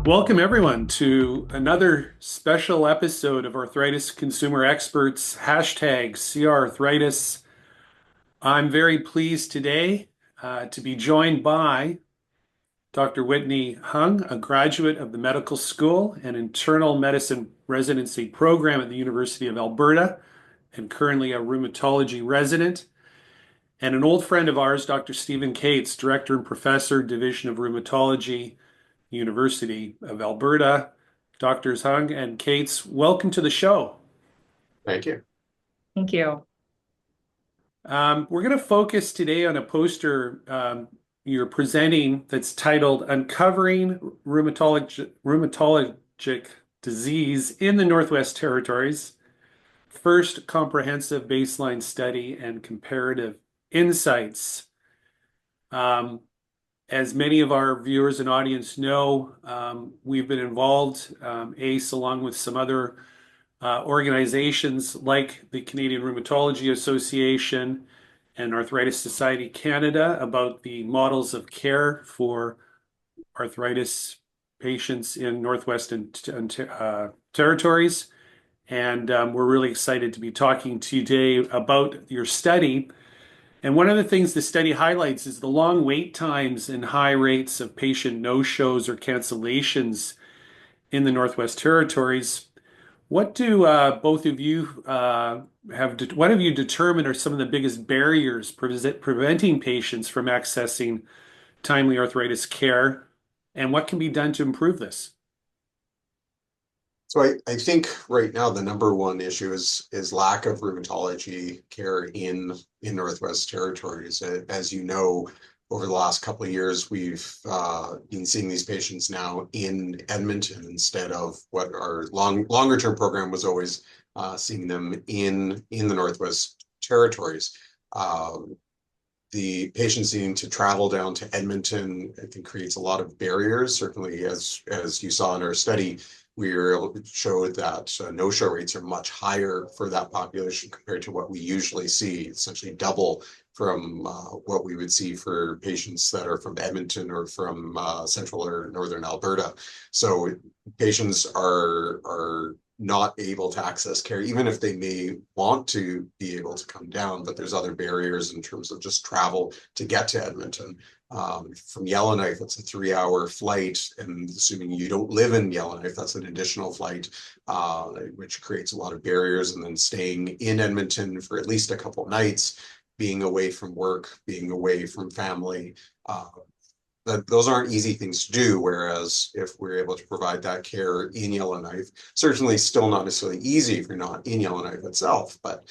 Welcome, everyone, to another special episode of Arthritis Consumer Experts, hashtag CRArthritis. I'm very pleased today to be joined by Dr. Whitney Hung, a graduate of the medical school and internal medicine residency program at the University of Alberta, and currently a rheumatology resident, and an old friend of ours, Dr. Stephen Katz, director and professor, Division of Rheumatology, University of Alberta. Doctors Hung and Katz, welcome to the show. Thank you. Thank you. We're going to focus today on a poster you're presenting that's titled Uncovering Rheumatologic Disease in the Northwest Territories, First Comprehensive Baseline Study and Comparative Insights. As many of our viewers and audience know, we've been involved, ACE, along with some other organizations like the Canadian Rheumatology Association and Arthritis Society Canada, about the models of care for arthritis patients in Northwestern territories. And we're really excited to be talking to you today about your study. And one of the things the study highlights is the long wait times and high rates of patient no-shows or cancellations in the Northwest Territories. What do both of you what have you determined are some of the biggest barriers preventing patients from accessing timely arthritis care, and what can be done to improve this? So I think right now the number one issue is lack of rheumatology care in Northwest Territories. As you know, over the last couple of years, we've been seeing these patients now in Edmonton instead of what our longer term program was always seeing them in the Northwest Territories. The patients needing to travel down to Edmonton, I think, creates a lot of barriers. Certainly, as you saw in our study, we were able to show that no-show rates are much higher for that population compared to what we usually see, essentially double from what we would see for patients that are from Edmonton or from central or northern Alberta. So patients are not able to access care, even if they may want to be able to come down, but there's other barriers in terms of just travel to get to Edmonton. From Yellowknife, it's a 3-hour flight, and assuming you don't live in Yellowknife, that's an additional flight, which creates a lot of barriers. And then staying in Edmonton for at least a couple of nights, being away from work, being away from family, those aren't easy things to do. Whereas if we're able to provide that care in Yellowknife, certainly still not necessarily easy if you're not in Yellowknife itself, but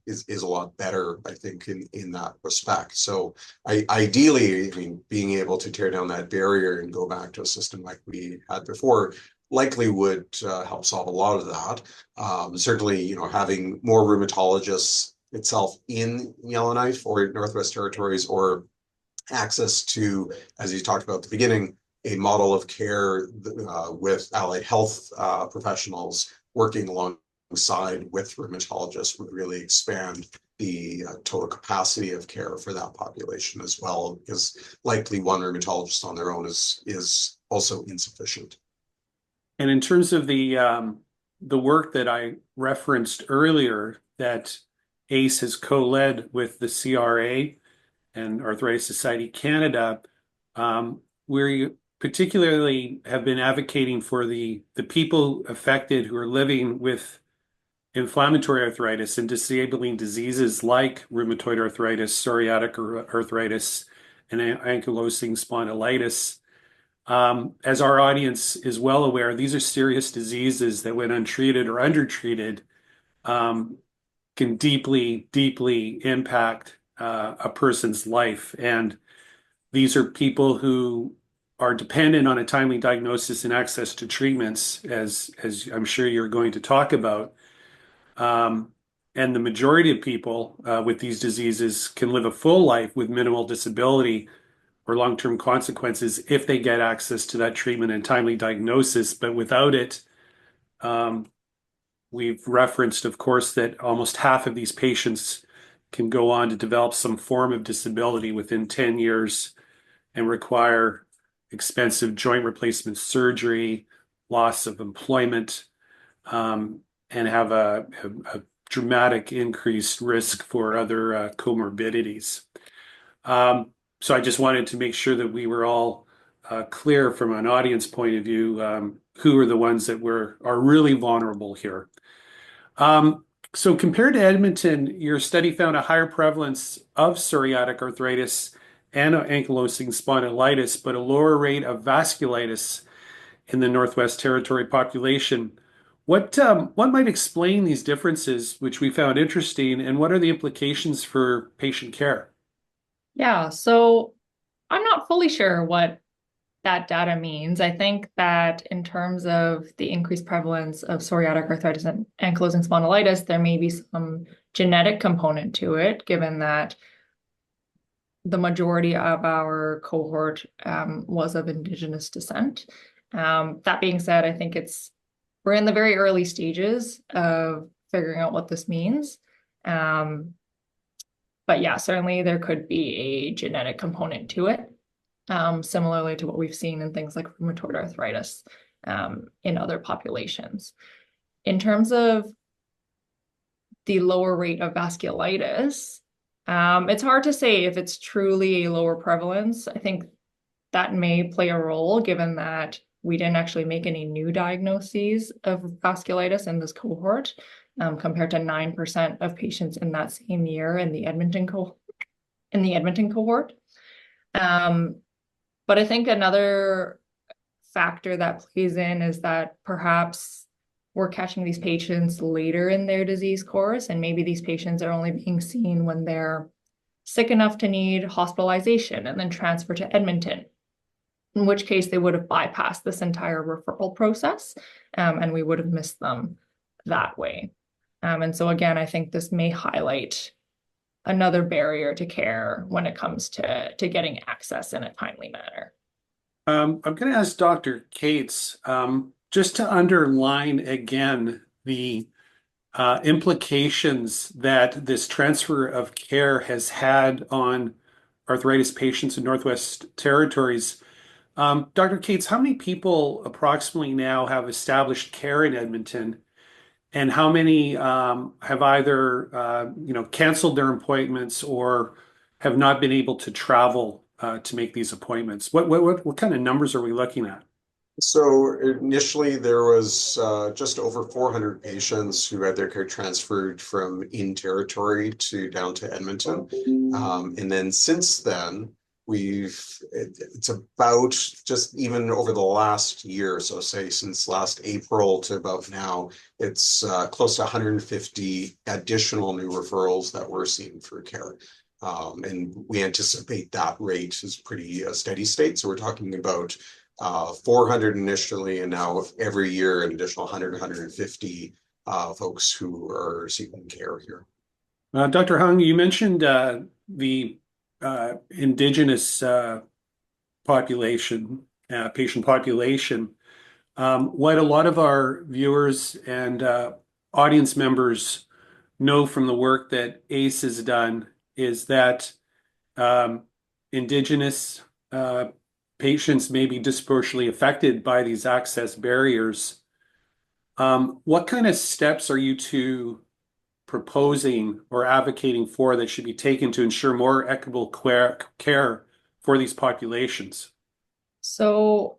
is a lot better, I think, in that respect. So ideally, I mean, being able to tear down that barrier and go back to a system like we had before likely would help solve a lot of that. Certainly, you know, having more rheumatologists itself in Yellowknife or Northwest Territories, or access to, as you talked about at the beginning, a model of care with allied health professionals working alongside with rheumatologists would really expand the total capacity of care for that population as well, because likely one rheumatologist on their own is also insufficient. And in terms of the work that I referenced earlier that ACE has co-led with the CRA and Arthritis Society Canada, we particularly have been advocating for the people affected who are living with inflammatory arthritis and disabling diseases like rheumatoid arthritis, psoriatic arthritis, and ankylosing spondylitis. As our audience is well aware, these are serious diseases that, when untreated or undertreated, can deeply, deeply impact a person's life. And these are people who are dependent on a timely diagnosis and access to treatments, as I'm sure you're going to talk about. And the majority of people with these diseases can live a full life with minimal disability or long-term consequences if they get access to that treatment and timely diagnosis. But without it, we've referenced, of course, that almost half of these patients can go on to develop some form of disability within 10 years and require expensive joint replacement surgery, loss of employment, and have a dramatic increased risk for other comorbidities. So I just wanted to make sure that we were all clear from an audience point of view, who are the ones that are really vulnerable here. So compared to Edmonton, your study found a higher prevalence of psoriatic arthritis and ankylosing spondylitis, but a lower rate of vasculitis in the Northwest Territory population. What might explain these differences, which we found interesting, and what are the implications for patient care? Yeah, so I'm not fully sure what that data means. I think that in terms of the increased prevalence of psoriatic arthritis and ankylosing spondylitis, there may be some genetic component to it, given that the majority of our cohort was of Indigenous descent. That being said, I think we're in the very early stages of figuring out what this means. But yeah, certainly there could be a genetic component to it, similarly to what we've seen in things like rheumatoid arthritis in other populations. In terms of the lower rate of vasculitis, it's hard to say if it's truly a lower prevalence. I think that may play a role given that we didn't actually make any new diagnoses of vasculitis in this cohort, compared to 9% of patients in that same year in the Edmonton cohort. But I think another factor that plays in is that perhaps we're catching these patients later in their disease course, and maybe these patients are only being seen when they're sick enough to need hospitalization and then transfer to Edmonton, in which case they would have bypassed this entire referral process, and we would have missed them that way. And so again, I think this may highlight another barrier to care when it comes to getting access in a timely manner. I'm going to ask Dr. Katz, just to underline again the implications that this transfer of care has had on arthritis patients in Northwest Territories. Dr. Katz, how many people approximately now have established care in Edmonton, and how many have either canceled their appointments or have not been able to travel to make these appointments? What kind of numbers are we looking at? So initially, there was just over 400 patients who had their care transferred from in territory to down to Edmonton. And then since then, it's about just even over the last year, so say since last April to about now, it's close to 150 additional new referrals that we're seeing for care. And we anticipate that rate is pretty steady state. So we're talking about 400 initially, and now every year an additional 100, 150 folks who are seeking care here. Dr. Hung, you mentioned the Indigenous population, patient population. What a lot of our viewers and audience members know from the work that ACE has done is that Indigenous patients may be disproportionately affected by these access barriers. What kind of steps are you two proposing or advocating for that should be taken to ensure more equitable care for these populations? So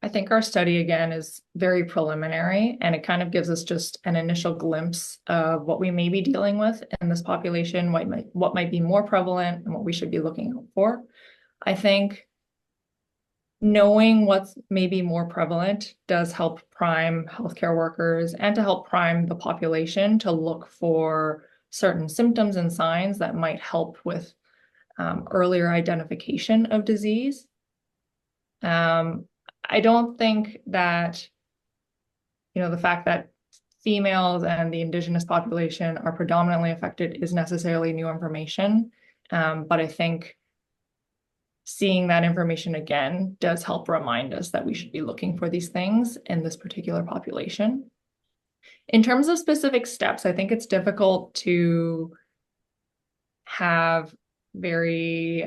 I think our study again is very preliminary, and it kind of gives us just an initial glimpse of what we may be dealing with in this population, what might be more prevalent, and what we should be looking out for. I think knowing what's maybe more prevalent does help prime healthcare workers and to help prime the population to look for certain symptoms and signs that might help with earlier identification of disease. I don't think that, the fact that females and the Indigenous population are predominantly affected is necessarily new information. But I think seeing that information again does help remind us that we should be looking for these things in this particular population. In terms of specific steps, I think it's difficult to have very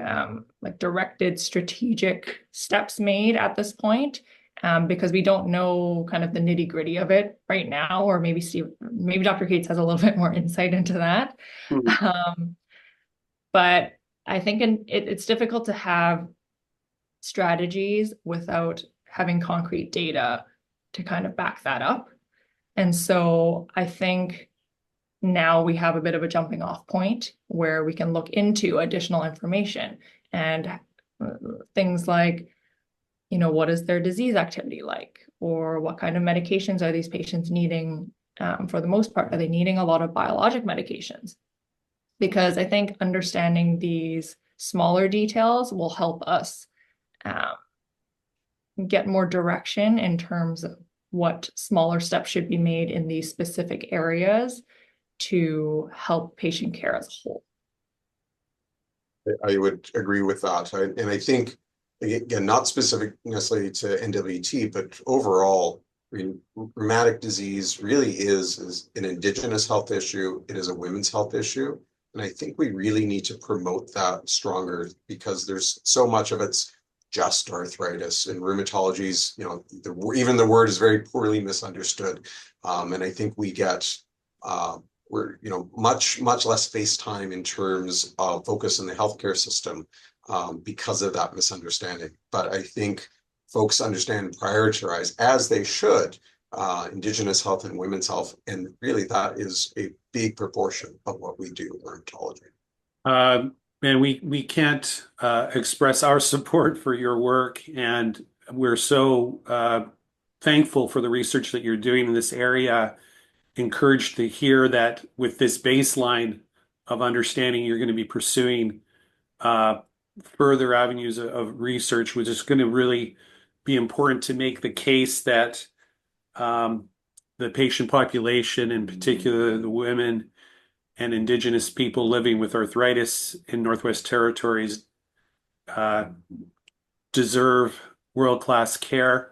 like directed strategic steps made at this point, because we don't know kind of the nitty gritty of it right now, or maybe Dr. Katz has a little bit more insight into that. Mhm. But I think it's difficult to have strategies without having concrete data to kind of back that up. And so I think now we have a bit of a jumping off point where we can look into additional information and things like, what is their disease activity like? Or what kind of medications are these patients needing? For the most part, are they needing a lot of biologic medications? Because I think understanding these smaller details will help us get more direction in terms of what smaller steps should be made in these specific areas to help patient care as a whole. I would agree with that. And I think, again, not specific necessarily to NWT, but overall, I mean, rheumatic disease really is an Indigenous health issue. It is a women's health issue. And I think we really need to promote that stronger because there's so much of it's just arthritis, and rheumatology's, even the word is very poorly misunderstood. And I think we get we're much less face time in terms of focus in the healthcare system because of that misunderstanding. But I think folks understand and prioritize, as they should, Indigenous health and women's health, and really that is a big proportion of what we do in rheumatology. And we can't express our support for your work, and we're so thankful for the research that you're doing in this area. Encouraged to hear that with this baseline of understanding, you're going to be pursuing further avenues of research, which is going to really be important to make the case that the patient population, in particular the women and Indigenous people living with arthritis in Northwest Territories, deserve world-class care,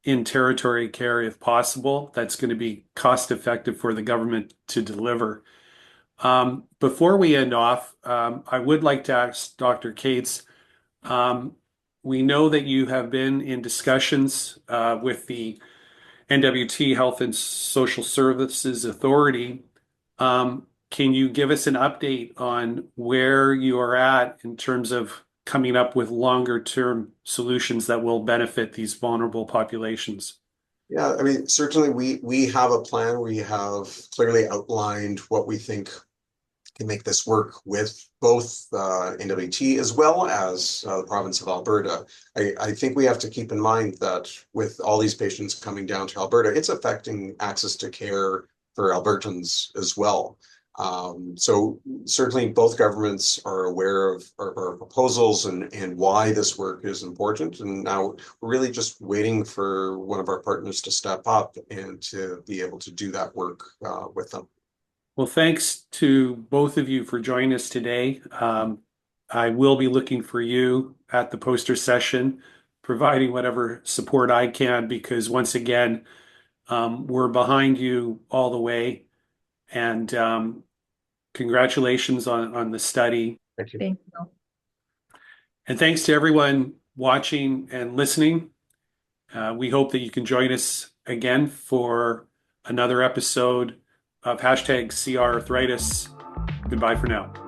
in territory care if possible. That's going to be cost effective for the government to deliver. Before we end off, I would like to ask Dr. Katz, we know that you have been in discussions with the NWT Health and Social Services Authority. Can you give us an update on where you are at in terms of coming up with longer term solutions that will benefit these vulnerable populations? Yeah, I mean, certainly we have a plan. We have clearly outlined what we think can make this work with both NWT as well as the province of Alberta. I think we have to keep in mind that with all these patients coming down to Alberta, it's affecting access to care for Albertans as well. So certainly both governments are aware of our proposals and why this work is important. And now we're really just waiting for one of our partners to step up and to be able to do that work with them. Well, thanks to both of you for joining us today. I will be looking for you at the poster session, providing whatever support I can, because once again, we're behind you all the way. And congratulations on the study. Thank you. Thank you. And thanks to everyone watching and listening. We hope that you can join us again for another episode of #CR Arthritis. Goodbye for now.